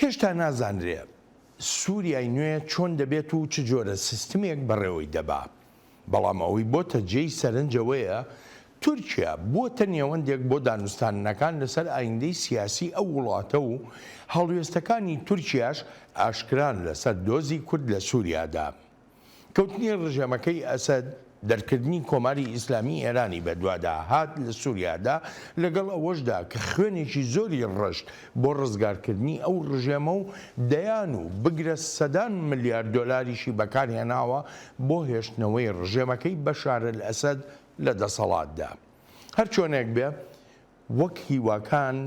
هێشتا نازانرێ سووریای نوێ چۆن دەبێت و چ جۆرە سیستمێک بەڕێوەی دەبا. بەڵام ئەوەی بۆتە جێی سەرنجەوەیە تورکیا بۆتە نێوەندێک بۆ دانوستانەکان لەسەر ئایندەی سیاسی ئەو وڵاتە و هەڵوێستەکانی تورکیاش ئاشکران لەسەر دۆزی کورد لە سووریادا. کەوتنی ڕژێمەکەی ئەسەد دەرکردنی کۆماری ئیسلامی ئێرانی بەدوادا هات لە سووریادا لەگەڵ ئەوەشدا کە خوێنێکی زۆری ڕەشت بۆ ڕزگارکردنی ئەو ڕژێمە و دەیان و بگرە سەدان ملیار دۆلاریشی بەکارهێناوە بۆ هێشتنەوەی ڕژێمەکەی بەشار ئەسەد لە دەسەڵاتدا. هەر چۆنێک بێ وەک هیواکان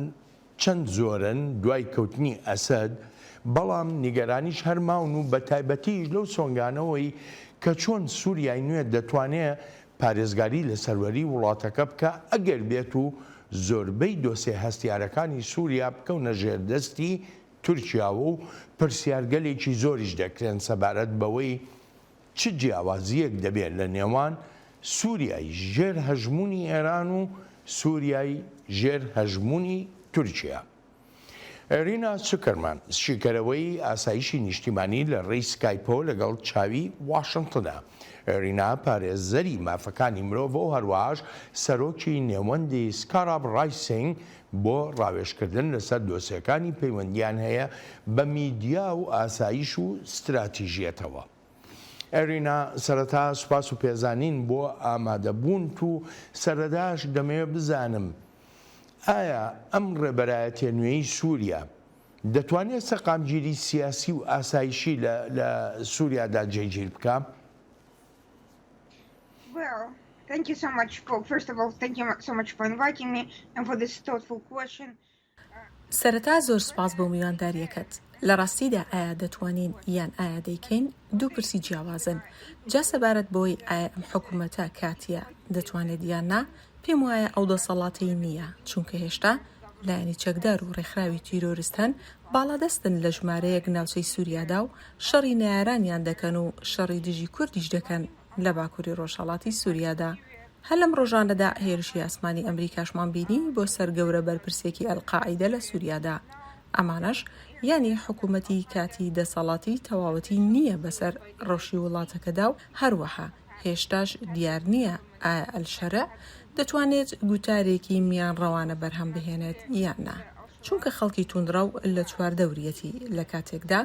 چەند زۆرن دوای کەوتنی ئەسەد، بەڵام نیگەرانیش هەرماون و بە تایبەتیش لەو سۆنگانەوەی کە چۆن سووریای نوێ دەتوانێت پارێزگاری لە سەروەری وڵاتەکە بکە ئەگەر بێت و زۆربەی دۆسێ هەستیارەکانی سووریا بکەونە ژێردەستی تورکیاوە و پرسیارگەلێکی زۆریش دەکرێن سەبارەت بەوەی چ جیاوازیەک دەبێت لە نێوان سووریای ژێر هەژمونی ئێران و سووریای ژێر هەژمونی تورکیا. ئێرینا چکەرمان شیکەرەوەی ئاسایشی نیشتیمانی لە ڕێی سکایپۆ لەگەڵ چاوی واشنگتنە. ئێرینا پارێزەری مافەکانی مرۆڤ و هەروەهاش سەرۆکی نێوەندی سکاراب ڕایسینگ بۆ ڕاوێژکردن لەسەر دۆسیەکانی پەیوەندیان هەیە بە میدیا و ئاسایش و ستراتیژیەتەوە. ئێرینا سەرەتا سوپاس و پێزانین بۆ ئامادەبوون و سەرەداش دەمەوێت بزانم ئایا ئەم ڕێبەرایەتە نوێی سووریا دەتوانێت سەقامگیری سیاسی و ئاسایشی لە سووریادا جێگیر بکە؟ Thank you so much for, first of all, thank you so much for inviting me and for this thoughtful question. سەرەتا زۆر سپاس بۆ میوانداریەکەت. لە ڕاستیدا ئایا دەتوانین یان ئایا دەیکەین دوو پرسی جیاوازن. جا سەبارەت بۆی ئایا ئەم حکوومەتە کاتیە دەتوانێت یان نا، پێم وایە ئەو دەسەڵاتی نییە، چونکە هێشتا لایەنی چەکدار و ڕێکخراوی تیرۆریستان باڵادەستن لە ژمارەیەک ناوچەی سووریادا و شەڕی نایارانیان دەکەن و شەڕی دژی کوردیش دەکەن لە باکووری ڕۆژهەڵاتی سووریادا. هەر لەم ڕۆژانەدا هێرشی ئاسمانی ئەمریکاشمان بینی بۆ سەرگەورە بەرپرسێکی ئەلقاعیدە لە سووریادا. ئەمانەش یانی حکوومەتی کاتی دەسەڵاتی تەواوەتی نییە بەسەر ڕۆژی وڵاتەکەدا و هەروەها هێشتاش دیار نییە ئایا ئەلشەرە دەتوانێت گوتارێکی میان ڕەوانە بەرهەم بهێنێت یان نا. چونکە خەڵکی توندڕەو لە چواردەوریەتی لە کاتێکدا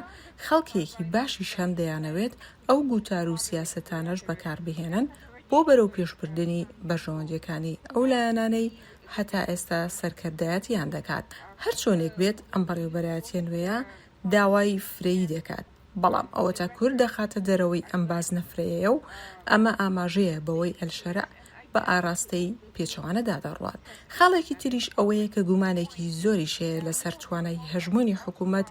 خەڵکێکی باشی شەم دەیانەوێت ئەو گوتار و سیاسەتانەش بەکار بهێنن بۆ بەرەو پێشبردننی بەژەوەندیەکانی ئەو لایەنانەی هەتا ئێستا سەرکردایەتیان دەکات. هەر چۆنێک بێت ئەم بەڕێوەبەرایەتیە نوێیە داوای فرەیی دەکات، بەڵام ئەوە تا کورد دەخاتە دەرەوەی ئەم بازنە فرەیە و ئەمە ئاماژەیە بەوەی ئەلشەرە بە ئاراستەی پێچەوانەدا دەڕوات. خاڵێکی تریش ئەوەیە کە گومانێکی زۆری شەیە لەسەر توانای هەژمونی حکوومەت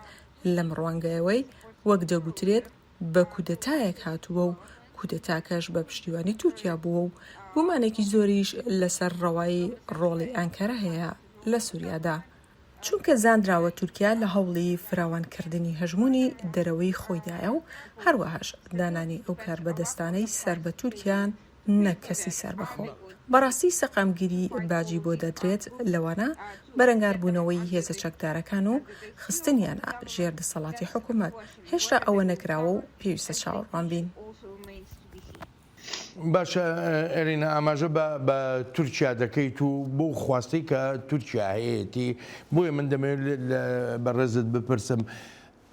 لەم ڕوانگەیەوەی وەک دەگوترێت بە کودەتایەک هاتووە و کودەتاکەش بە پشتیوانی تورکیا بووە و گومانێکی زۆریش لەسەر ڕەوایی ڕۆڵی ئەنکەرە هەیە لە سووریادا. چونکە زاندراوە تورکیا لە هەوڵی فراوانکردنی هەژمونی دەرەوەی خۆیدایە و هەروەهاش دانانی ئەو کار بەدەستانەی سەر بە تورکیان نەک کەسی سەربەخۆ. بەڕاستی سەقامگیری باجی بۆ دەدرێت لەوانە بەرەنگاربوونەوەی هێزە چەکدارەکان و خستنیانە ژێر دەسەڵاتی حکوومەت. هێشتا ئەوە نەکراوە و پێویستە چاوەڕوان بین. باشە ئێرینا، ئاماژە بە تورکیا دەکەیت و بۆ خواستەی کە تورکیا هەیەتی، بۆیە من دەمەوێت بەڕێزت بپرسم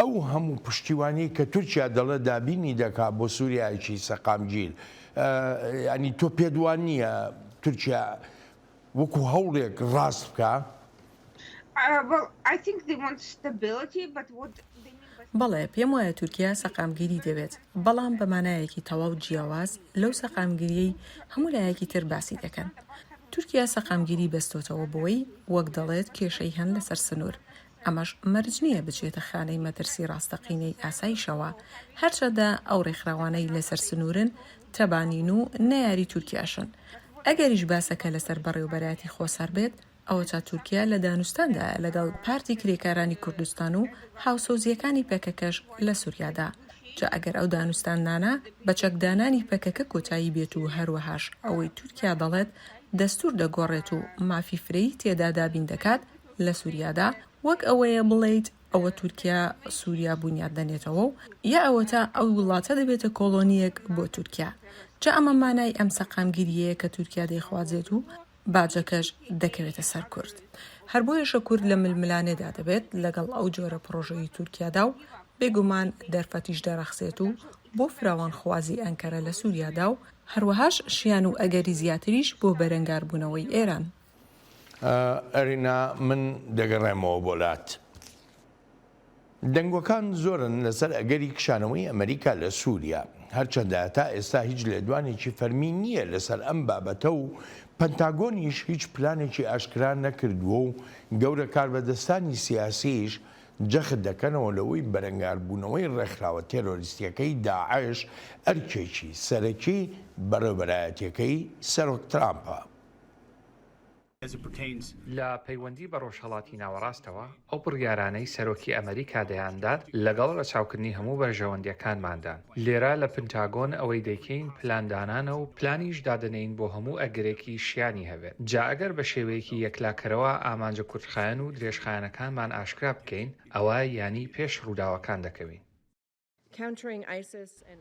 ئەو هەموو پشتیوانی کە تورکیا دەڵێ دابینی دەکات بۆ سووریایکی سەقامگیر، ینی تۆ پێدوان نییە تورکیا وەکو هەوڵێک ڕاست بکە؟ بەڵێ پێم وایە تورکیا سەقامگیری دەوێت، بەڵام بەمانایەکی تەواو جیاواز لەو سەقامگیریەی هەموو لایەکی تر باسی دەکەن. تورکیا سەقامگیری بەستۆتەوە بۆی وەک دەڵێت کێشەی هەن لەسەر سنوور. ئەمەش مەرج نییە بچێتە خانەی مەترسی ڕاستەقینەی ئاسایشەوە، هەرچەندە ئەو ڕێکخراوانەی لەسەر سنوورن تەبانین و نەیاری تورکیاشن. ئەگەریش باسەکە لەسەر بەڕێوەبەرایەتی خۆسەر بێت، ئەوە تا تورکیا لە دانوستاندا لەگەڵ پارتی کرێکارانی کوردستان و هاوسۆزیەکانی پەکەکەش لە سووریادا. جا ئەگەر ئەو دانوستاندانە بە چەکدانانی پەکەکە کۆتایی بێت و هەروەهاش ئەوەی تورکیا دەڵێت دەستور دەگۆڕێت و مافی فرەیی تێدا دابین دەکات لە سووریادا، وەک ئەوەیە بڵێیت ئەوە تورکیا سووریا بنیاد دەنێتەوە و یا ئەوەتە ئەو وڵاتە دەبێتە کۆڵۆنیەک بۆ تورکیا. جا ئەمە مانای ئەم سەقامگیریەیە کە تورکیا دەیخوازێت و باجەکەش دەکەوێتە سەر کورد. هەر بۆیەشە کورد لە ململانێدا دەبێت لەگەڵ ئەو جۆرە پرۆژەی تورکیادا و بێگومان دەرفەتیش دەرەخسێت و بۆ فراوانخوازی ئەنکەرە لە سووریادا و هەروەهاش شیان و ئەگەری زیاتریش بۆ بەرەنگاربوونەوەی ئێران. ئەرینا من دەگەڕێمەوە بۆلات. دەنگۆکان زۆرن لەسەر ئەگەری کشانەوەی ئەمریکا لە سووریا، هەرچەندە تا ئێستا هیچ لێدوانێکی فەرمی نییە لەسەر ئەم بابەتە و پەنتاگۆنیش هیچ پلانێکی ئاشکرا نەکردووە و گەورە کاربەدەستانی سیاسیش جەخت دەکەنەوە لەوەی بەرەنگاربوونەوەی ڕێکخراوە تێرۆریستیەکەی داعش ئەرکێکی سەرەکی بەڕێوەبەرایەتیەکەی سەرۆک ترامپە. لە پەیوەندی بە ڕۆژهەڵاتی ناوەڕاستەوە ئەو بڕیارانەی سەرۆکی ئەمریکا دەیاندات لەگەڵ ڕەچاوکردنی هەموو بەرژەوەندیەکانماندان. لێرە لە پنتاگۆن ئەوەی دەیکەین پلاندانانە و پلانیش دادنین بۆ هەموو ئەگرێکی شیانی هەبێت. جا ئەگەر بە شێوەیەکی یەکلاکەرەوە ئامانجە کورتخایەن و درێژخایەنەکانمان ئاشکرا بکەین، ئەوە یانی پێش ڕووداوەکان دەکەوین.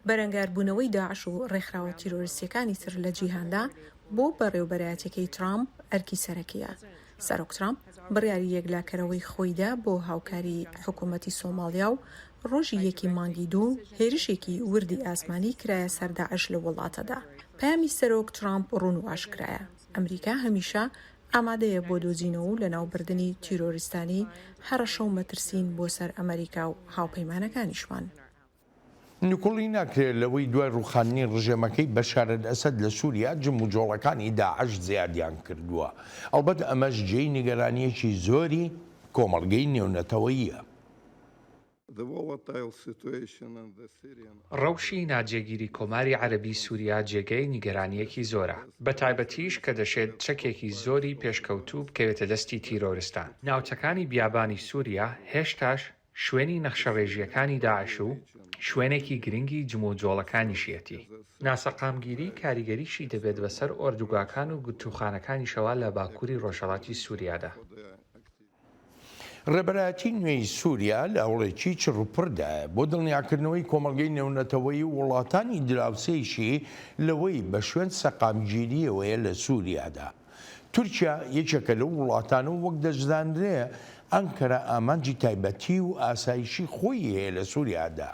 بەرەنگاربوونەوەی داعش و ڕێکخراوە تیرۆریستیەکانی تر لە جیهاندا بۆ بەڕێوەبەرایەتیەکەی ترامپ ئەرکی سەرەکیە. سەرۆک ترامپ بڕیاری یەکلاکەرەوەی خۆیدا بۆ هاوکاری حکوومەتی سۆمالیا و ڕۆژی یەکی مانگی دوو هێرشێکی وردی ئاسمانی کرایە سەر داعش لە وڵاتەدا. پامی سەرۆک ترامپ ڕوون و ئاشکرایە. ئەمریکا هەمیشە ئامادەیە بۆ دۆزینەوە و لەناوبردنی تیرۆریستانی هەڕەشە و مەترسین بۆ سەر ئەمریکا و هاوپەیمانەکانیشمان. نکۆڵی ناکرێت لەوەی دوای ڕوخاندنی ڕژێمەکەی بەشار ئەسەد لە سووریا جم و جۆڵەکانی داعش زیادیان کردووە. ئەڵبەت ئەمەش جێی نیگەرانیەکی زۆری کۆمەڵگەی نێونەتەوەییە. ڕەوشی ناجێگیری کۆماری عەرەبی سووریا جێگەی نیگەرانیەکی زۆرە، بە تایبەتیش کە دەشێت چەکێکی زۆری پێشکەوتوو بکەوێتە دەستی تیرۆریستان. ناوچەکانی بیابانی سووریا هێشتاش شوێنی نەخشەڕێژیەکانی داعش و شوێنێکی گرنگی جموجۆڵەکانیشیەتی. ناسەقامگیری کاریگەریشی دەبێت بەسەر ئۆردوگاکان و گوتوخانەکانیشەوە لە باکووری ڕۆژهەڵاتی سووریادا. ڕێبەرایەتی نوێی سووریا لە هەوڵێکی چڕوپڕدایە بۆ دڵنیاکردنەوەی کۆمەڵگەی نێونەتەوەی و وڵاتانی دراوسێیشی لەوەی بە شوێن سەقامگیریەوەیە لە سووریادا. تورکیا یەکێکە لەو وڵاتانە و وەک دەشدانرێ ئەنکەرە ئامانجی تایبەتی و ئاسایشی خۆی هەیە لە سووریادا.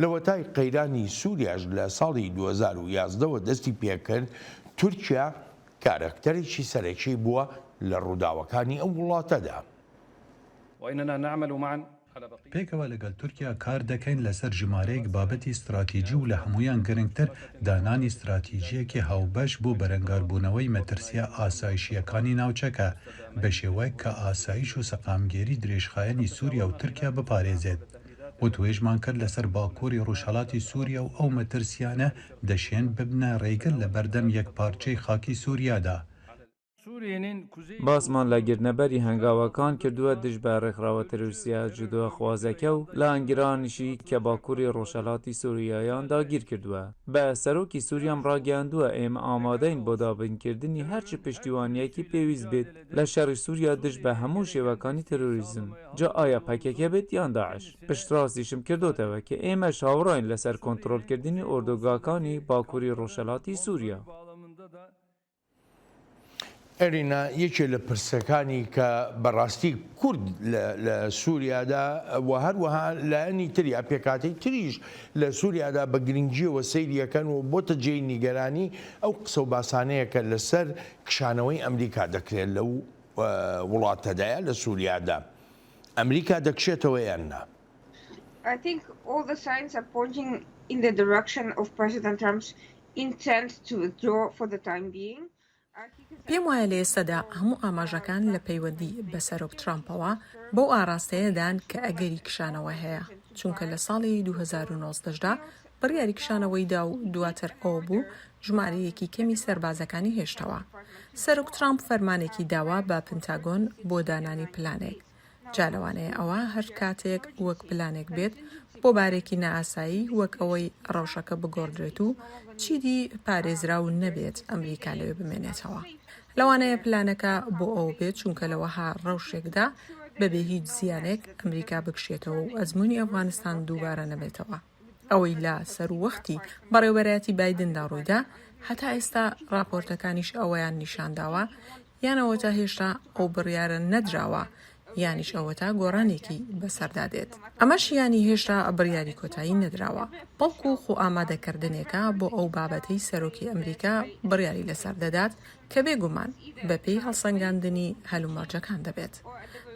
لە وەتای قەیرانی سووریاش لە ساڵی 2011ەوە دەستی پێکرد تورکیا کارەکتەرێکی سەرەکی بووە لە ڕووداوەکانی ئەو وڵاتەدا. پێکەوە لەگەڵ تورکیا کار دەکەین لەسەر ژمارەیەک بابەتی استراتیجی و لە هەمویان گرنگتر دانانی استراتیژیەکی هاوبەش بۆ بەرەنگاربوونەوەی مەترسیە ئاسایشیەکانی ناوچەکە بە شێوەیەک کە ئاسایش و سەقامگێری درێژخایەنی سووریا و تورکیا بپارێزێت. و توێژمان کرد لەسەر باکووری ڕۆژهەڵاتی سووریا و ئەو مەترسیانە دەشێن ببنە ڕێگر لە بەردەم یەک پارچەی خاکی سووریادا. باسمان لە گرنەبەری هەنگاوەکان کردووە دژ بە ڕێکخراوە تەرۆریستیە جودووە خوازەکە و لە ئەنگرانیشی کە باکووری ڕۆژهەڵاتی سووریایان داگیر کردووە. بە سەرۆکی سووریام ڕاگەیاندووە ئێمە ئامادەین بۆ دابینکردنی هەرچی پشتیوانیەکی پێویست بێت لە شەڕی سووریا دژ بە هەموو شێوەکانی تەرۆریزم. جا ئایا پەکێکە بێت یان داعش. پشتڕاستیشم کردوتەوە کە ئێمە هاوڕاین لەسەر کۆنتڕۆلکردنی ئۆردوگاکانی باکووری ڕۆژهەڵاتی سووریا. ئەرینا یەکێ لە پرسەکانی کە بەڕاستی کورد لە سووریادا و هەروەها لایەنی تری ئەپێکاتی تریش لە سووریادا بە گرنگجیەوە سەیریەکەن و بۆتە جێی نیگەرانی ئەو قسە و باسانەیەکە لەسەر کشانەوەی ئەمریکا دەکرێت لەو وڵاتەدایە لە سووریادا. ئەمریکا دەکشێتەوە یان نا؟ I think all the signs are pointing in the direction of President Trump's intent to withdraw for the time being. پێم وایە لە ئێستادا هەموو ئاماژەکان لە پەیوەندی بە سەرۆک ترامپەوە بەو ئاراستەیەدان کە ئەگەری کشانەوە هەیە، چونکە لە ساڵی 2019دا بڕیاری کشانەوەیدا و دواتر ئەو بوو ژمارەیەکی کەمی سەربازەکانی هێشتەوە. سەرۆک ترامپ فەرمانێکی داوا بە پنتاگۆن بۆ دانانی پلانێک. جالەوانەیە ئەوە هەر کاتێک وەک پلانێک بێت بۆ بارێکی نائاسایی وەک ئەوەی ڕەوشەکە بگۆڕدرێت و چیدی پارێزراو نەبێت ئەمریکا لەوێ بمێنێتەوە. لەوانەیە پلانەکە بۆ ئەو بێت چونکە لەوەها ڕەوشێکدا بەبێ هیچ زیانێک ئەمریکا بکشێتەوە و ئەزمموی ئەفغانستان دووبارە نەبێتەوە. ئەوەی لە سەروەختی بەڕێوەبەرایەتی بایدندا ڕوویدا، هەتا ئێستا راپۆرتەکانیش ئەوەیان نیشانداوە یانەوە تا هێشتا ئەو بڕیارە نەدراوە یانیش ئەوە تا گۆڕانێکی بەسەردادێت. ئەمەش ینی هێشتا بڕیاری کۆتایی نەدراوە، بەڵکو خۆ ئامادەکردنێکە بۆ ئەو بابەتەی سەرۆکی ئەمریکا بڕیاری لەسەر دەدات کە بێگومان بەپێی هەڵسەنگاندنی هەلومەرجەکان دەبێت.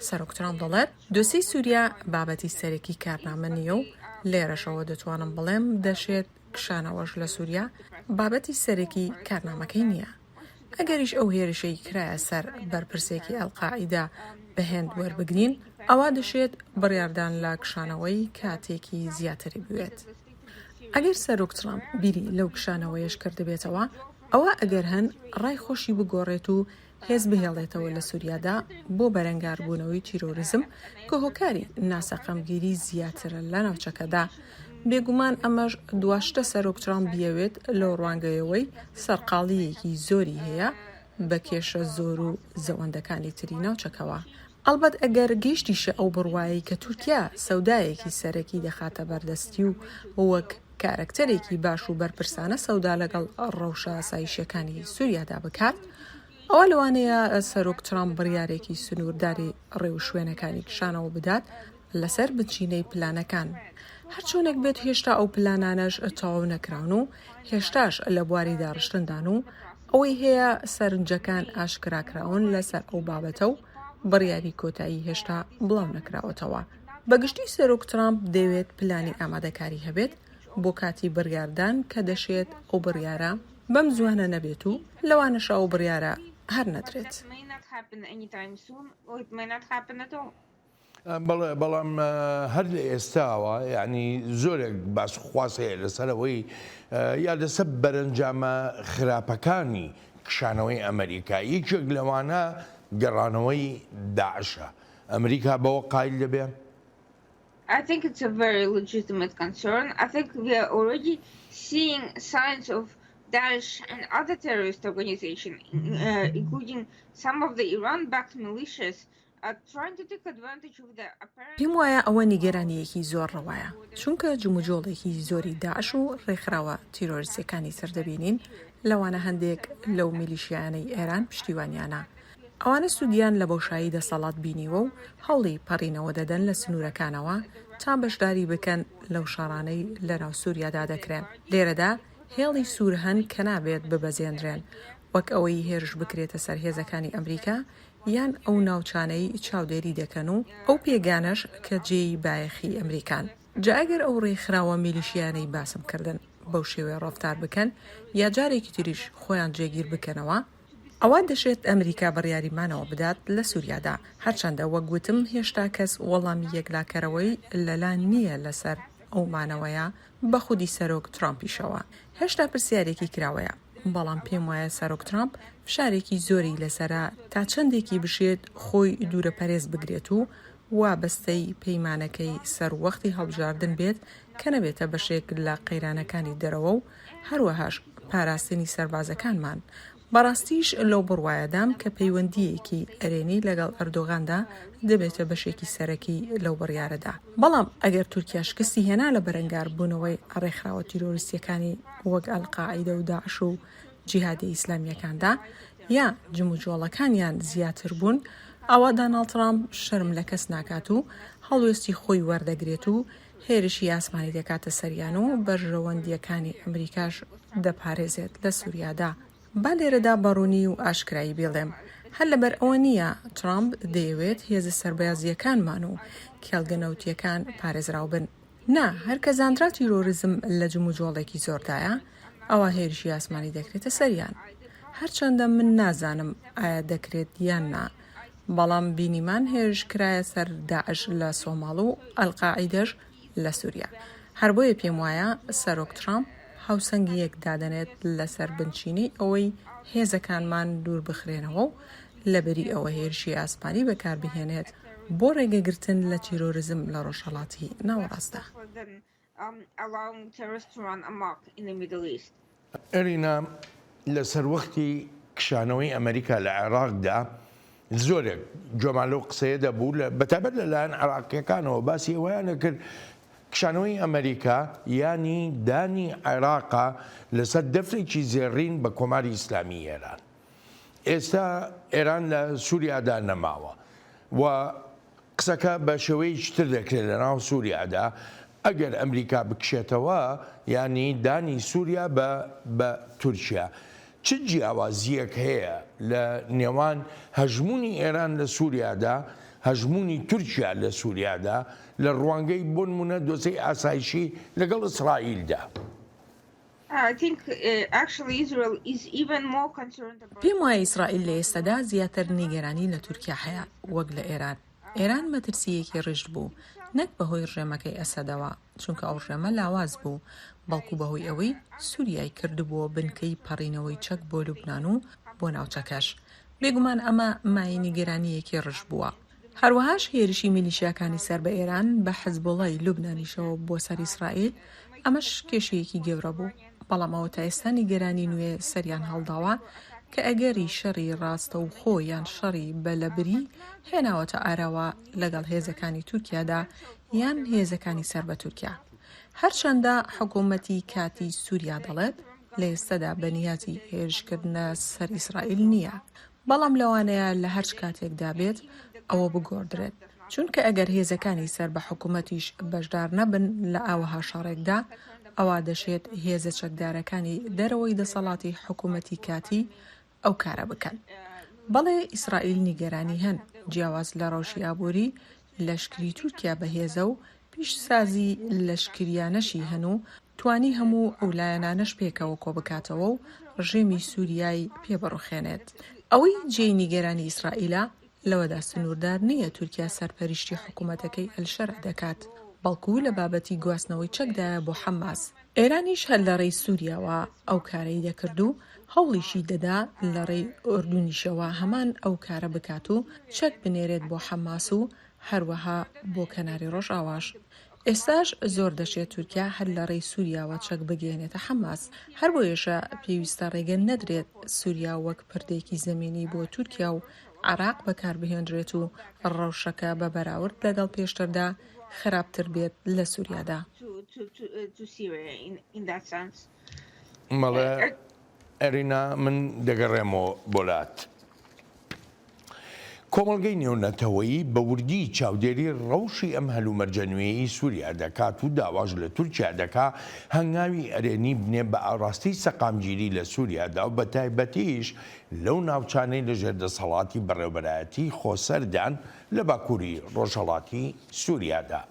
سەرۆک ترامپ دەڵێت دۆسیی سووریا بابەتی سەرەکی کارنامە نییە و لێرەشەوە دەتوانم بڵێم دەشێت کشانەوەش لە سووریا بابەتی سەرەکی کارنامەکەی نییە. ئەگەریش ئەو هێرشەی کرایە سەر بەرپرسێکی ئەلقاعیدا بەهێند وەربگرین، ئەوە دەشێت بڕیاردان لە کشانەوەی کاتێکی زیاتری بوێت. ئەگەر سەرۆک ترامپ بیری لەو کشانەوەیش کردبێتەوە، ئەوە ئەگەر هەن ڕای خۆشی بگۆڕێت و هێز بهێڵێتەوە لە سووریادا بۆ بەرەنگاربوونەوەی تیرۆریزم کە هۆکاری ناسەقەمگیری زیاترە لە ناوچەکەدا. بێگومان ئەمەش دواشتە سەرۆک ترامپ بیەوێت لەو ڕوانگەیەوەی سەرقاڵیەکی زۆری هەیە بە کێشە زۆر و زەوەندەکانی تری ناوچەکەوە. ئەلبەت ئەگەر گەیشتیشە ئەو بڕوایی کە تورکیا سەودایەکی سەرەکی دەخاتە بەردەستی و وەک کارکتەرێکی باش و بەرپرسانە سەودا لەگەڵ ڕەوشە ئاسایشەکانی سووریادا بکات، ئەوە لەوانەیە سەرۆک ترامپ بڕیارێکی سنوورداری ڕێو شوێنەکانی کشانەوە بدات لەسەر بچینەی پلانەکان. هەرچۆنێک بێت هێشتا ئەو پلانانەش تەواو نەکراون و هێشتاش لە بواری داڕشتندان و ئەوەی هەیە سەرنجەکان ئاشکراکراون لەسەر ئەو بابەتە و بڕیاری کۆتایی هێشتا بڵاو نەکراوەتەوە. بەگشتی سەرۆک ترامپ دەوێت پلانی ئامادەکاری هەبێت بۆ کاتی بڕیاردان کە دەشێت ئەو بڕیارە بەم زوانە نەبێت و لەوانەش ئەو بڕیارە هەر نەدرێت. بەڵام هەر لە ئێستاوە یعنی زۆرێک باس خواسەیە لەسەرەوەی یا لەسەر بەرەنجامە خراپەکانی کشانەوەی ئەمریکا. یەکێک لەوانە گەڕانەوەی داعشە. ئەمریکا بەوە قایل دەبێت؟ I think it's a very legitimate concern. I think we are already seeing signs of Daesh and other terrorist organizations, including some of the Iran-backed militias, are trying to take advantage of the apparent... پێم وایە ئەوە نیگەرانیەکی زۆر ڕەوایە، چونکە جموجۆڵێکی زۆری داعش و ڕێکخراوە تیرۆریستەکانی سەردەبینین لەوانە هەندێک لەو میلیشیانەی ئێران پشتیوانیانە. ئەوانە سوودیان لە بەوشایی دەسەڵات بینیوە و هەوڵی پەڕینەوە دەدەن لە سنوورەکانەوە تا بەشداری بکەن لەو شەڕانەی لە ناو سووریادا دەکرێن. لێرەدا هێڵی سوور هەن کە نابێت ببەزێنرێن، وەک ئەوەی هێرش بکرێتە سەر هێزەکانی ئەمریکا یان ئەو ناوچانەی چاودێری دەکەن و ئەو پێگانەش کە جێی بایەخی ئەمریکان. جا ئەگەر ئەو ڕێکخراوە میلیشیانەی باسم کردن بەو شێوەیە ڕەفتار بکەن یا جارێکی تریش خۆیان جێگیر بکەنەوە، ئەوە دەشێت ئەمریکا بڕیاریمانەوە بدات لە سووریادا. هەرچەندە وەک گوتم هێشتا کەس وەڵامی یەکلاکەرەوەی لەلان نییە لەسەر ئەو مانەوەیە بە خودی سەرۆک ترامپیشەوە. هێشتا پرسیارێکی کراوەیە، بەڵام پێم وایە سەرۆک ترامپ فشارێکی زۆری لەسەرە تا چەندێکی بشێت خۆی دوورە پەرێز بگرێت و وابەستەی پەیمانەکەی سەروەختی هەڵبژاردن بێت کە نەبێتە بەشێک لە قەیرانەکانی دەرەوە و هەروەهاش پاراستنی سەربازەکانمان. بەڕاستیش لەو بڕوایەدام کە پەیوەندیەکی ئەرێنی لەگەڵ ئەردۆغاندا دەبێتە بەشێکی سەرەکی لەو بڕیارەدا. بەڵام ئەگەر تورکیا شکستی هێنا لە بەرەنگار بوونەوەی ڕێکخراوە تیرۆریستیەکانی وەک ئەلقاعیدە و داعش و جیهادی ئیسلامیەکاندا یا جموجۆڵەکانیان زیاتر بوون، ئەوە دۆناڵد ترامپ شەرم لە کەس ناکات و هەڵوێستی خۆی وەردەگرێت و هێرشی ئاسمانی دەکاتە سەریان و بەرژەوەندیەکانی ئەمریکاش دەپارێزێت لە سووریادا. با لێرەدا بەڕوونی و ئاشکرایی بێڵێم، هەر لەبەر ئەوە نییە ترامپ دەیەوێت هێزە سەربازیەکانمان و کێڵگەنەوتیەکان پارێزراو بن. نا، هەرکە زانرا تیرۆریزم لە جموجۆڵێکی زۆردایە، ئەوە هێرشی ئاسمانی دەکرێتە سەریان. هەرچەندە من نازانم ئایا دەکرێت یان نا، بەڵام بینیمان هێرش کرایە سەر داعش لە سۆماڵ و ئەلقاعیدەش لە سووریا. هەر بۆیە پێم وایە سەرۆک ترامپ هاوسەنگیەک دادەنێت لەسەر بنچینی ئەوەی هێزەکانمان دوور بخرێنەوە و لەبەری ئەوە هێرشی ئاسمانی بەکاربهێنێت بۆ ڕێگەگرتن لە تیرۆریزم لە ڕۆژهەڵاتی ناوەڕاستدا. ئەرینا لە سەروەختی کشانەوەی ئەمریکا لە عێراقدا زۆرێک جۆمالۆ قسەیە دەبوو بەتابەت لەلایەن عێراقیەکانەوە باسی ئەوەیانە کرد کشانەوەی ئەمریکا ینی دانی عێراقا لەسەر دەفرێکی زێڕین بە کۆماری ئیسلامی ئێران. ئێستا ئێران لە سووریادا نەماوە و قسەکە بە شێوەیەکی تر دەکرێت لە ناو سووریادا ئەگەر ئەمریکا بکشێتەوە ینی دانی سووریا بە تورکیا. چ جیاوازیەک هەیە لە نێوان هەژمونی ئێران لە سووریادا هەژمونی تورکیا لە سووریادا لە ڕوانگەی بۆ نمونە دۆسەی ئاسایشی لەگەڵ ئیسرائیلدا؟ پێم وایە ئیسرائیل لە ئێستادا زیاتر نیگەرانی لە تورکیا هەیە وەک لە ئێران. ئێران مەترسیەکی ڕشت بوو نەک بەهۆی ڕێمەکەی ئەسەدەوە چونکە ئەو ڕێمە لاواز بوو بەڵکو بەهۆی ئەوەی سووریای کردبووە بنکەی پەڕینەوەی چەک بۆ لوبنان و بۆ ناوچەکەش. بێگومان ئەمە مای نیگەرانیەکی ڕشت بووە. هەروەهاش هێرشی میلیشیاکانی سەر بە ئێران بە حەزبۆڵای لوبنانیشەوە بۆ سەر ئیسرائیل ئەمەش کێشەیەکی گەورە بوو. بەڵام ئەوە تا ئێستا نیگەرانی نوێ سەریان هەڵداوە کە ئەگەری شەڕی ڕاستە و خۆ یان شەڕی بەلەبری هێناوەتە ئاراوە لەگەڵ هێزەکانی تورکیادا یان هێزەکانی سەر بە تورکیا. هەرچەندە حکوومەتی کاتی سووریا دەڵێت لە ئێستادا بەنیازی هێرشکردنە سەر ئیسرائیل نییە، بەڵام لەوانەیە لە هەرچ کاتێکدا بێت ئەوە بگۆڕدرێت چونکە ئەگەر هێزەکانی سەر بە حکوومەتیش بەشدار نەبن لە ئاوەها شەڕێکدا ئەوا دەشێت هێزە چەکدارەکانی دەرەوەی دەسەڵاتی حکوومەتی کاتی ئەو کارە بکەن. بەڵێ ئیسرائیل نیگەرانی هەن جیاواز لە ڕەوشی ئابووری لەشکری تورکیا بەهێزە و پیشسازی لەشکریانەشی هەن و توانی هەموو ئەو لایەنانەش پێکەوە کۆ بکاتەوە و ڕژێمی سووریای پێبڕوخێنێت. ئەوەی جێی نیگەرانی ئیسرائیلە لەوەدا سنووردار نییە تورکیا سەرپەریشتی حکوومەتەکەی ئەلشەرە دەکات بەڵکو لە بابەتی گواستنەوەی چەکدایە بۆ حەماس. ئێرانیش هەر لە ڕێی سووریاوە ئەو کارەی دەکرد و هەوڵیشی دەدا لە ڕێی ئوردونیشەوە هەمان ئەو کارە بکات و چەک بنێرێت بۆ حەماس و هەروەها بۆ کەناری ڕۆژئاواش. ئێستاش زۆر دەشێت تورکیا هەر لە ڕێی سووریا چەک بگەێنێتە حەماس. هەر بۆیەشە پێویستە ڕێگە نەدرێت سووریا وەک پردێکی زەمینی بۆ تورکیا و عێراق بەکاربهێنرێت و ڕەوشەکە بە بەراورد لەگەڵ پێشتردا خراپتر بێت لە سووریادا. مەڵێ ئەرینا من دەگەڕێمەوە بۆلات. کۆمەڵگەی نێونەتەوەیی بە وردی چاودێری ڕەوشی ئەم هەلومەرجەنوێیی سووریا دەکات و داواژ لە تورکیا دەکا هەنگاوی ئەرێنی بنێ بە ئاڕاستی سەقامگیری لە سووریادا و بە تایبەتیش لەو ناوچانەی لە ژێردەسەڵاتی بەڕێوەبەرایەتی خۆسەردان لە باکووری ڕۆژهەڵاتی سووریادا.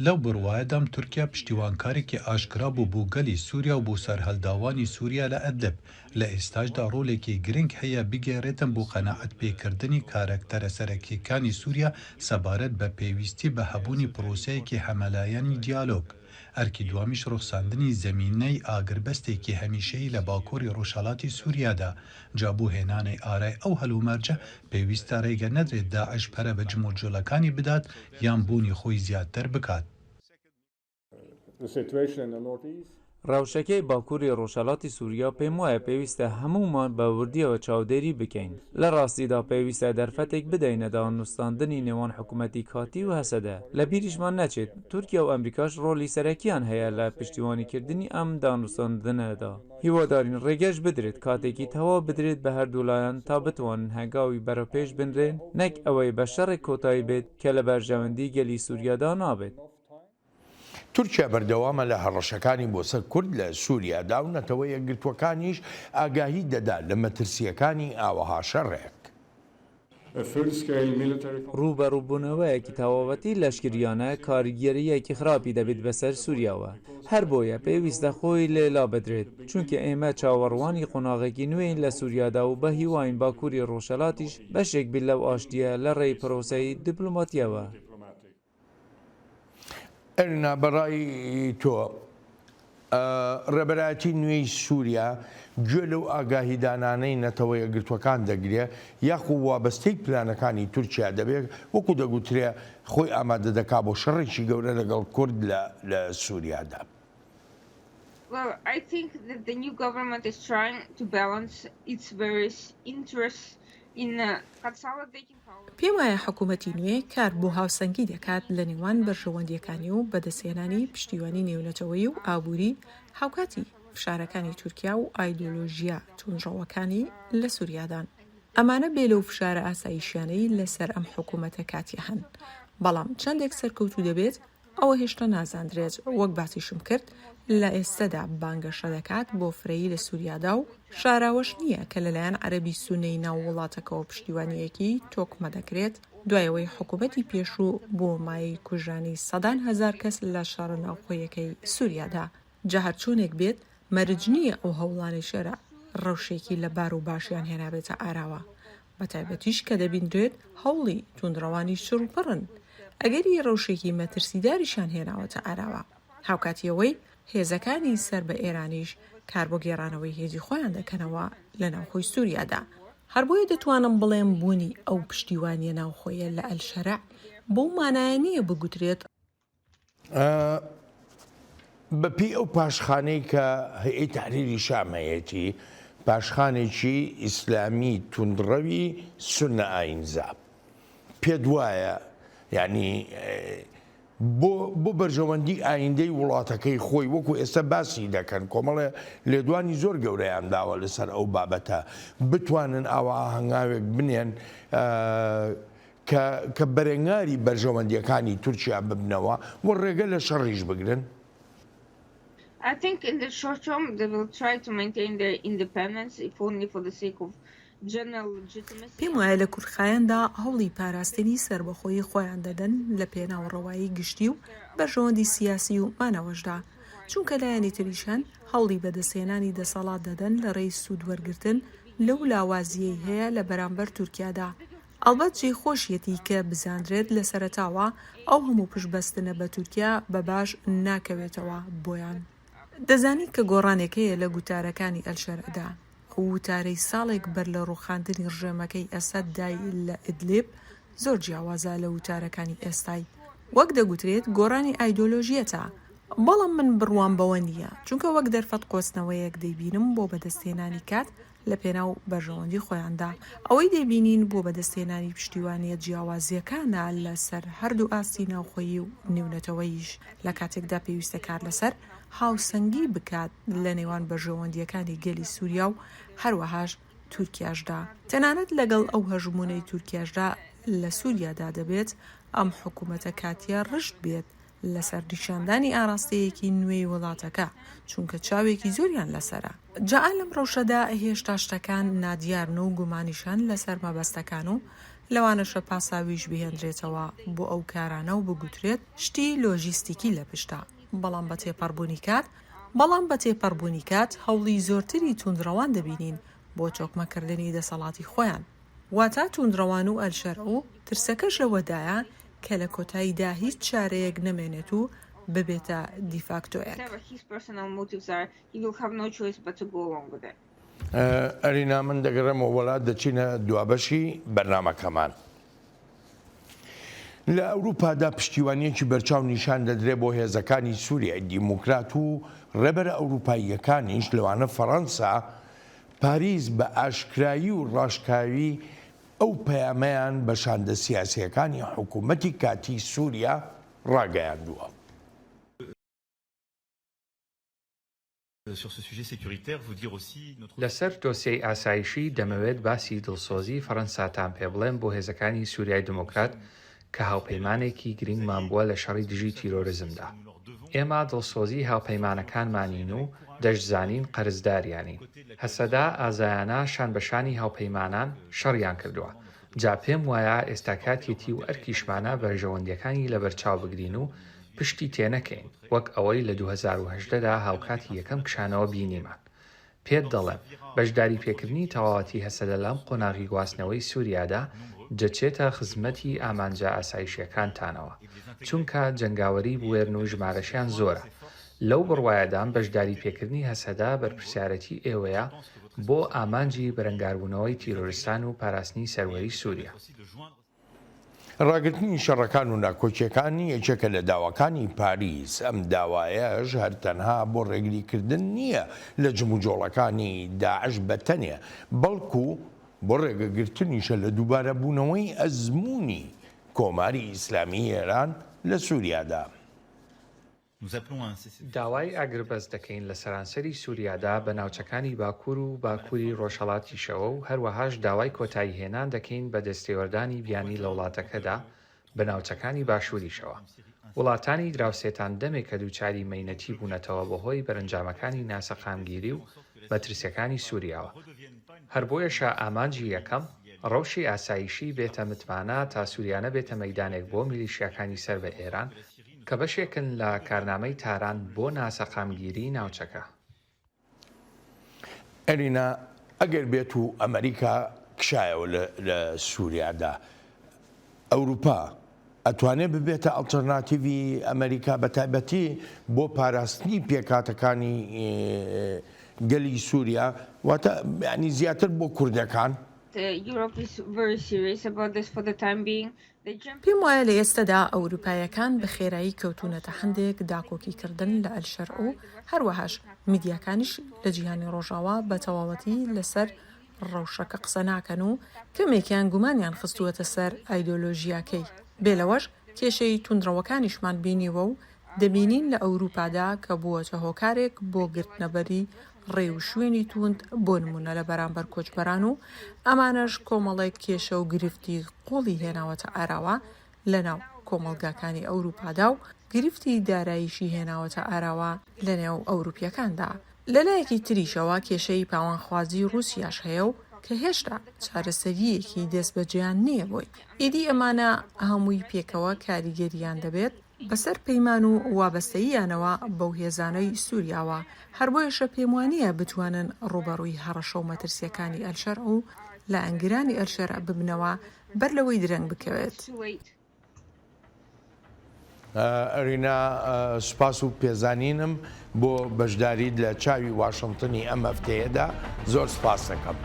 لەو بڕوایەدام تورکیا پشتیوانکارێکی ئاشکرا بوو بۆ گەلی سووریا و بۆ سەرهەڵداوانی سووریا لە ئەدلب. لە ئێستاشدا ڕۆڵێکی گرنگ هەیە بگێڕێتن بۆ قەناعەت پێکردنی کارکتەرە سەرەکیەکانی سووریا سەبارەت بە پێویستی بە هەبوونی پرۆسەیەکی هەمەلایەنی دیالۆگ. ئەرکی دوامیش ڕوخساندنی زەمینەی ئاگربەستێکی هەمیشەیی لە باکووری ڕۆژهەڵاتی سووریادا. جابوو هێنانەی ئارای ئەو هەلومەرجە پێویستە ڕێگە نەدرێت داعش پەرە بە جموجۆلەکانی بدات یان بوونی خۆی زیادتر بکات. ڕەوشەکەی باکووری ڕۆژهەڵاتی سووریا پێم وایە پێویستە هەموومان بە وردیەوە چاودێری بکەین. لە ڕاستیدا پێویستە دەرفەتێک بدەینە دانوستاندنی نێوان حکوومەتی کاتی و هەسەدە. لە بیریشمان نەچێت تورکیا و ئەمریکاش ڕۆلی سەرەکیان هەیە لە پشتیوانیکردنی ئەم دانوستاندنەدا. هیوادارین ڕێگەش بدرێت کاتێکی تەواو بدرێت بە هەردوولایەن تا بتوانن هەنگاوی بەرەپێش بنرێن نەک ئەوەی بە شەڕێک کۆتایی بێت کە لە بەرژەوەندی گەلی سووریادا نابێت. تورکیا بەردەوامە لە هەڕەشەکانی بۆ سەر کورد لە سووریادا و نەتەوە یەکگرتوەکانیش ئاگاهی دەدا لە مەترسیەکانی ئاوەها شەڕێک. ڕوبەڕووبوونەوەیەکی تەواوەتی لەشکریانە کاریگەریەکی خراپی دەبێت بەسەر سووریاوە. هەر بۆیە پێویستە خۆی لێلا بدرێت چونکە ئێمە چاوەڕوانی قۆناغێکی نوێین لە سووریادا و بە هیواین باکووری ڕۆژهەڵاتیش بەشێک بێت لەو ئاشتیە لە ڕێی پرۆسەی دیپلۆماتیەوە. ئەرنا بەڕای تۆ ڕێبەرایەتی نوێی سووریا گوێ لەو ئاگاهیدانانەی نەتەوە یەکگرتوەکان دەگرێ یاخو وابەستەی پلانەکانی تورکیا دەبێت وەکو دەگوترێ خۆی ئامادە دەکا بۆ شەڕێکی گەورە لەگەڵ کورد لە سووریادا. Well, I think that the new government is trying to balance its various interests in consolidating power. پێم وایە حکوومەتی نوێ کار بۆ هاوسەنگی دەکات لە نێوان بەرژەوەندیەکانی و بەدەستهێنانی پشتیوانی نێونەتەوەی و ئابووری هاوکاتی فشارەکانی تورکیا و ئایدۆلۆژیە توندڕەوەکانی لە سووریادان. ئەمانە بێ لەو فشارە ئاسایشیانەی لەسەر ئەم حکوومەتە کاتی هەن. بەڵام چەندێک سەرکەوتوو دەبێت ئەوە هێشتا نازاندرێت وەک باسیشم کرد لە ئێستادا بانگەشە دەکات بۆ فرەیی لە سووریادا و شاراوەش نییە کە لەلایەن عەرەبی سونەی ناو وڵاتەکەەوە پشتیوانیەکی تۆکمە دەکرێت دوایەوەی حکوومەتی پێشوو بۆ مای کوژانی سەدان هەزار کەس لە شارە ناوخۆیەکەی سووریادا. جا هەرچۆنێک بێت مەرج نییە ئەو هەوڵانی شەرە ڕەوشێکی لە بار و باشیان هێنابێتە ئاراوە بەتایبەتیش کە دەبیندرێت هەوڵی توندڕەوانی شڕوپڕن ئەگەری ڕەوشێکی مەترسیداریشان هێناوەتە ئاراوە. هاوکاتیەوەی هێزەکانی سەر بە ئێرانیش کار بۆ گێڕانەوەی هێزی خۆیان دەکەنەوە لە ناوخۆی سووریادا. هەر بۆیە دەتوانم بڵێم بوونی ئەو پشتیوانیە ناوخۆیە لە ئەلشەرع بۆ مانایە نییە بگوترێت بەپی ئەو پاشخانەی کە هەیئەی تحریری شامەیەتی پاشخانێکی ئیسلامی توندڕەوی سونە ئاینزا پێت وایە یعنی بۆ بەرژەوەندی ئایندەی وڵاتەکەی خۆی وەکو ئێستا باسی دەکەن کۆمەڵێ لێدوانی زۆر گەورەیان داوە لەسەر ئەو بابەتە بتوانن ئاوا هەنگاوێک بنێن کە بەرەنگاری بەرژەوەندیەکانی تورکیا ببنەوە و ڕێگە لە شەڕیش بگرن. I think in the short term they will try to maintain their independence, if only for the sake of general legitimacy. پێم وایە لە کورخایاندا هەوڵی پاراستنی سربەخۆیی خۆیان دەدەن لە پێناوڕەوایی گشتی و بەرژەوەندی سیاسی و مانەوەشدا چونکە لایەنی تریشان هەوڵی بەدەستهێنانی دەسەڵات دەدەن لە ڕێی سوود وەرگرتن لەو لاوازیەی هەیە لە بەرامبەر تورکیادا. ئەڵبەت جێ خۆشیەتی کە بزاندرێت لە سەرەتاوە ئەو هەموو پشتبەستنە بە تورکیا بەباش ناکەوێتەوە بۆیان. دەزانیت کە گۆڕانێکەیە لە گوتارەکانی ئەلشەرەدا وتارەی ساڵێک بەر لە ڕووخاندنی ڕژێمەکەی ئەسەد دای لە ئیدلیب زۆر جیاوازە لە وتارەکانی ئێستای وەک دەگوترێت گۆڕانی ئایدۆلۆژیەتە. بەڵام من بڕوان بەوە نییە چونکە وەک دەرفەت قۆستنەوەیەک دەیبینم بۆ بەدەستهێنانی کات لە پێناو بەرژەوەندی خۆیاندا ئەوەی دەیبینین بۆ بەدەستهێنانی پشتیوانیە جیاوازیەکانە لەسەر هەردوو ئاستی ناوخۆیی و نێونەتەوەیش لە کاتێکدا پێویستە کار لەسەر هاوسەنگی بکات لە نێوان بەرژەوەندیەکانی گەلی سووریا و هەروەهاش تورکیاشدا. تەنانەت لەگەڵ ئەو هەژمونەی تورکیاشدا لە سووریادا دەبێت ئەم حکوومەتە کاتیە ڕشت بێت لەسەر نیشاندانی ئاراستەیەکی نوێی وڵاتەکە چونکە چاوێکی زۆریان لەسرە. جا لەم ڕەوشەدا هێشتا شتەکان نادیارن و گومانیشان لەسەر مەبەستەکان و لەوانەشە پاساویش بهێنرێتەوە بۆ ئەو کارانە و بگوترێت شتی لۆژیستیکی لە پشتا. بەڵام بە تێپەڕبوونی کات هەوڵی زۆرتری توندڕەوان دەبینین بۆ چۆکمەکردنی دەسەڵاتی خۆیان. واتە توندڕەوان و ئەلشەر و ترسەکەش لەوەدایە کە لە کۆتاییدا هیچ چارەیەک نەمێنێت و ببێتە دیفاکتۆیەک. ئەرینا من دەگەڕێمەوە وڵات دەچینە دوابەشی بەرنامەکەمان. لە ئەوروپادا پشتیوانیەکی بەرچاو نیشان دەدرێ بۆ هێزەکانی سووریای دیموکرات و ڕێبەرە ئەوروپاییەکانیش لەوانە فەڕەنسا پاریس بە ئاشکرایی و ڕاشکاوی ئەو پەیامەیان بە شاندە سیاسیەکانی حکوومەتی کاتی سووریا ڕاگەیاندووە. لەسەر دۆسیەی ئاسایشی دەمەوێت باسی دڵسۆزی فەڕەنساتان پێ بڵێم بۆ هێزەکانی سووریای دموکرات کە هاوپەیمانێکی گرنگمان بووە لە شەڕی دژی تیرۆریزمدا. ئێمە دڵسۆزی هاوپەیمانەکانمانین و دەشزانین قەرزداریانین. هەسەدا ئازایانە شان بەشانی هاوپەیمانان شەڕیان کردووە. جا پێم وایە ئێستا کاتێتی و ئەرکیشمانە بەرژەوەندیەکانی لەبەرچاو بگرین و پشتی تێنەکەین وەک ئەوەی لە 2010دا هاوکاتی یەکەم کشانەوە بینیمان. پێت دەڵێم بەشداری پێکردنی تەواوەتی هەسەدە لەم قۆناغی گواستنەوەی سووریادا دەچێتە خزمەتی ئامانجا ئاسایشیەکانتانەوە چونکە جەنگاوەری بوێرن و ژمارەشیان زۆرە. لەو بڕوایەدان بەشداری پێکردنی هەسەدا بەرپرسیارەتی ئێوەیە بۆ ئامانجی بەرەنگاربوونەوەی تیرۆریستان و پاراستنی سەروەری سووریا. ڕاگررتنی شەڕەکان و ناکۆچیەکانی یەکێکە لە داواکانی پاریس. ئەم داوایەش هەر تەنها بۆ ڕێگریکردن نییە لە جموجۆڵەکانی داعش بەتەنێ، بەڵکو بۆ ڕێگەگرتنیشە لە دووبارە بوونەوەی ئەزمموی کۆماری ئیسلامی ئێران لە سووریادا. داوای ئاگربەز دەکەین لە سەرانسەری سووریادا بە ناوچەکانی باکوور و باکووری ڕۆژهەڵاتیشەوە و هەروەهاش داوای کۆتایی هێنان دەکەین بە دەستێوەردانی بیانی لە وڵاتەکەدا بە ناوچەکانی باشووریشەوە. وڵاتانی دراوسێتان دەمێک کە دووچاری مەینەتی بوونەتەوە بەهۆی بەرەنجامەکانی ناسەقامگیری و مەترسیەکانی سووریاوە. هەر بۆیەشە ئامانجی یەکەم ڕەوشی ئاسایشی بێتە متمانە تا سووریانە بێتە مەیدانێک بۆ میلیشیاکانی سەر بە ئێران کە بەشێکن لە کارنامەی تاران بۆ ناسەقامگیری ناوچەکە. ئەرینا ئەگەر بێت و ئەمریکا کشایەوە لە سووریادا، ئەوروپا ئەتوانێت ببێتە ئەڵتەرناتیڤی ئەمریکا بە تایبەتی بۆ پاراستنی پێکاتەکانی گەلی سووریا، واتە ینی زیاتر بۆ کوردەکان. پێم وایە لە ئێستادا ئەوروپایەکان بە خێرایی کەوتونەتە هەندێک داکۆکیکردن لە ئەلشەرع و هەروەهاش میدیاکانیش لە جیهانی ڕۆژاوا بە تەواوەتی لەسەر ڕەوشەکە قسە ناکەن و کەمێکیان گومانیان خستووەتە سەر ئایدۆلۆژیاکەی. بێلەوەش کێشەی توندڕەوەکانیشمان بینیوە و دەبینین لە ئەوروپادا کە بووەتە هۆکارێک بۆ گرتنەبەری ڕێ و شوێنی توند بۆ نمونە لە بەرامبەر کۆچبەران و ئەمانەش کۆمەڵێک کێشە و گرفتی قوڵی هێناوەتە ئاراوە لە ناو کۆمەڵگاکانی ئەوروپادا و گرفتی داراییشی هێناوەتە ئاراوە لە نێو ئەوروپیەکاندا. لەلایەکی تریشەوە کێشەی پاوانخوازی رووسیاش هەیە و کە هێشتا چارەسەریەکی دەست بەجیان نییە بۆی. ئیدی ئەمانە هەمووی پێکەوە کاریگەریان دەبێت بەسەر پەیمان و وابەستەییانەوە بەو هێزانەی سووریاوە. هەر بۆیەشە پێم وانییە بتوانن ڕوبەڕووی هەڕەشە و مەترسیەکانی ئەلشەرع و لە ئەنگرانی ئەلشەرع ببنەوە بەر لەوەی درەنگ بکەوێت. ئەرینا سوپاس و پێزانینم بۆ بەشداریت لە چاوی واشنگتنی ئەم هەفتەیەدا. زۆر سوپاس دەکەم.